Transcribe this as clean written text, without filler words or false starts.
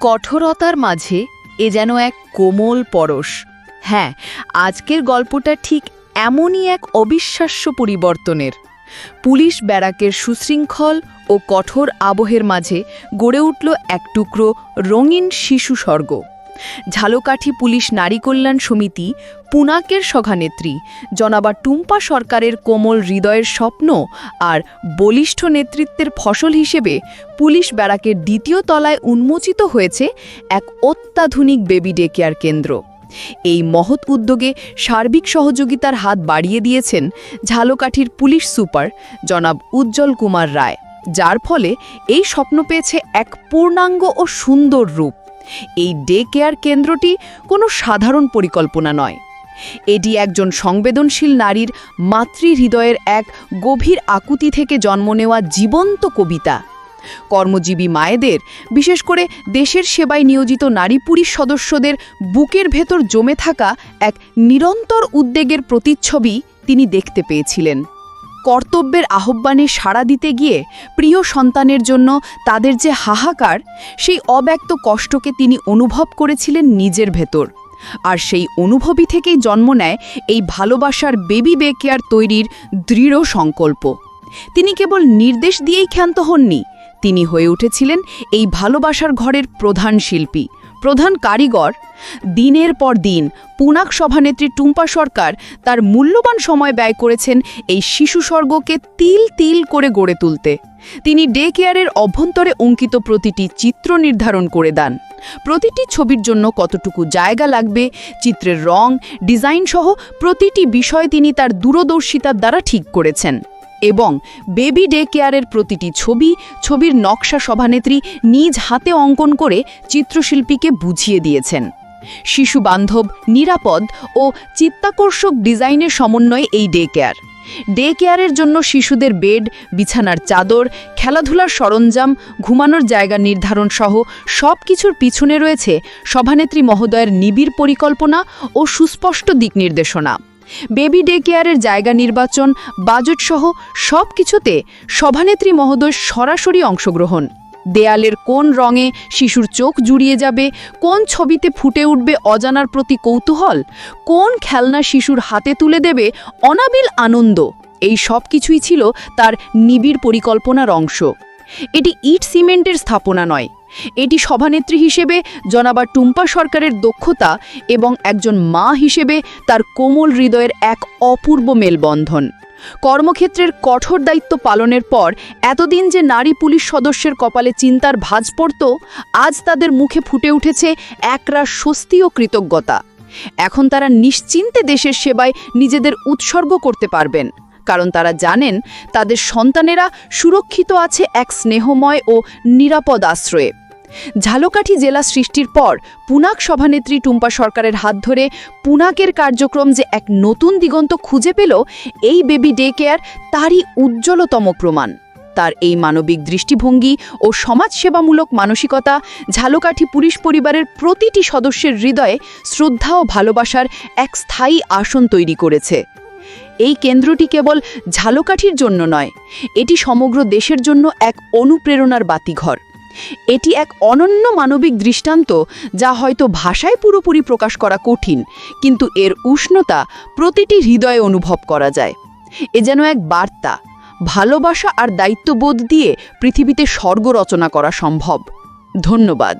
কঠোরতার মাঝে এ যেন এক কোমল পরশ। হ্যাঁ, আজকের গল্পটা ঠিক এমনই এক অবিশ্বাস্য পরিবর্তনের। পুলিশ ব্যারাকের সুশৃঙ্খল ও কঠোর আবহের মাঝে গড়ে উঠল এক টুকরো রঙিন শিশু স্বর্গ। ঝালকাঠি পুলিশ নারী কল্যাণ সমিতি পুনাকের সভানেত্রী জনাবা টুম্পা সরকারের কোমল হৃদয়ের স্বপ্ন আর বলিষ্ঠ নেতৃত্বের ফসল হিসেবে পুলিশ ব্যারাকের দ্বিতীয় তলায় উন্মোচিত হয়েছে এক অত্যাধুনিক বেবি ডে কেয়ার কেন্দ্র। এই মহৎ উদ্যোগে সার্বিক সহযোগিতার হাত বাড়িয়ে দিয়েছেন ঝালকাঠির পুলিশ সুপার জনাব উজ্জ্বল কুমার রায়, যার ফলে এই স্বপ্ন পেয়েছে এক পূর্ণাঙ্গ ও সুন্দর রূপ। এই ডে কেয়ার কেন্দ্রটি কোনো সাধারণ পরিকল্পনা নয়, এটি একজন সংবেদনশীল নারীর মাতৃহৃদয়ের এক গভীর আকুতি থেকে জন্ম নেওয়া জীবন্ত কবিতা। কর্মজীবী মায়েদের, বিশেষ করে দেশের সেবায় নিয়োজিত নারী পুলিশ সদস্যদের বুকের ভেতর জমে থাকা এক নিরন্তর উদ্বেগের প্রতিচ্ছবি তিনি দেখতে পেয়েছিলেন। কর্তব্যের আহ্বানে সাড়া দিতে গিয়ে প্রিয় সন্তানের জন্য তাদের যে হাহাকার, সেই অব্যক্ত কষ্টকে তিনি অনুভব করেছিলেন নিজের ভেতর। আর সেই অনুভবই থেকেই জন্ম নেয় এই ভালোবাসার বেবি ডে কেয়ার তৈরির দৃঢ় সংকল্প। তিনি কেবল নির্দেশ দিয়েই ক্ষান্ত হননি, তিনি হয়ে উঠেছিলেন এই ভালোবাসার ঘরের প্রধান শিল্পী, প্রধান কারিগর। দিনের পর দিন পুনাক সভানেত্রী টুম্পা সরকার তার মূল্যবান সময় ব্যয় করেছেন এই শিশু স্বর্গকে তিল তিল করে গড়ে তুলতে। তিনি ডে কেয়ারের অভ্যন্তরে অঙ্কিত প্রতিটি চিত্র নির্ধারণ করে দেন। প্রতিটি ছবির জন্য কতটুকু জায়গা লাগবে, চিত্রের রং, ডিজাইন সহ প্রতিটি বিষয় তিনি তার দূরদর্শিতার দ্বারা ঠিক করেছেন। এবং বেবি ডে কেয়ারের প্রতিটি ছবির নকশা সভানেত্রী নিজ হাতে অঙ্কন করে চিত্রশিল্পীকে বুঝিয়ে দিয়েছেন। শিশু বান্ধব, নিরাপদ ও চিত্তাকর্ষক ডিজাইনের সমন্বয়ে এই ডে কেয়ার। ডে কেয়ারের জন্য শিশুদের বেড, বিছানার চাদর, খেলাধুলার সরঞ্জাম, ঘুমানোর জায়গা নির্ধারণ সহ সব কিছুর পিছনে রয়েছে সভানেত্রী মহোদয়ের নিবিড় পরিকল্পনা ও সুস্পষ্ট দিক নির্দেশনা। বেবি ডে কেয়ারের জায়গা নির্বাচন, বাজেট সহ সব কিছুতে সভানেত্রী মহোদয়ের সরাসরি অংশগ্রহণ। দেয়ালের কোন রঙে শিশুর চোখ জুড়িয়ে যাবে, কোন ছবিতে ফুটে উঠবে অজানার প্রতি কৌতূহল, কোন খেলনা শিশুর হাতে তুলে দেবে অনাবিল আনন্দ, এই সব কিছুই ছিল তার নিবিড় পরিকল্পনার অংশ। এটি ইট সিমেন্টের স্থাপনা নয়, এটি সভানেত্রী হিসেবে জনাবা টুম্পা সরকারের দক্ষতা এবং একজন মা হিসেবে তার কোমল হৃদয়ের এক অপূর্ব মেলবন্ধন। কর্মক্ষেত্রের কঠোর দায়িত্ব পালনের পর এতদিন যে নারী পুলিশ সদস্যের কপালে চিন্তার ভাঁজ পড়ত, আজ তাদের মুখে ফুটে উঠেছে একরাশ স্বস্তি ও কৃতজ্ঞতা। এখন তারা নিশ্চিন্তে দেশের সেবায় নিজেদের উৎসর্গ করতে পারবেন, কারণ তারা জানেন তাদের সন্তানেরা সুরক্ষিত আছে এক স্নেহময় ও নিরাপদ আশ্রয়ে। ঝালকাঠি জেলা সৃষ্টির পর পুনাক সভানেত্রী টুম্পা সরকারের হাত ধরে পুনাকের কার্যক্রম যে এক নতুন দিগন্ত খুঁজে পেল, এই বেবি ডে কেয়ার তারই উজ্জ্বলতম প্রমাণ। তার এই মানবিক দৃষ্টিভঙ্গি ও সমাজসেবামূলক মানসিকতা ঝালকাঠি পুলিশ পরিবারের প্রতিটি সদস্যের হৃদয়ে শ্রদ্ধা ও ভালোবাসার এক স্থায়ী আসন তৈরি করেছে। এই কেন্দ্রটি কেবল ঝালকাঠির জন্য নয়, এটি সমগ্র দেশের জন্য এক অনুপ্রেরণার বাতিঘর। এটি এক অনন্য মানবিক দৃষ্টান্ত, যা হয়তো ভাষায় পুরোপুরি প্রকাশ করা কঠিন, কিন্তু এর উষ্ণতা প্রতিটি হৃদয়ে অনুভব করা যায়। এ যেন এক বার্তা, ভালোবাসা আর দায়িত্ববোধ দিয়ে পৃথিবীতে স্বর্গ রচনা করা সম্ভব। ধন্যবাদ।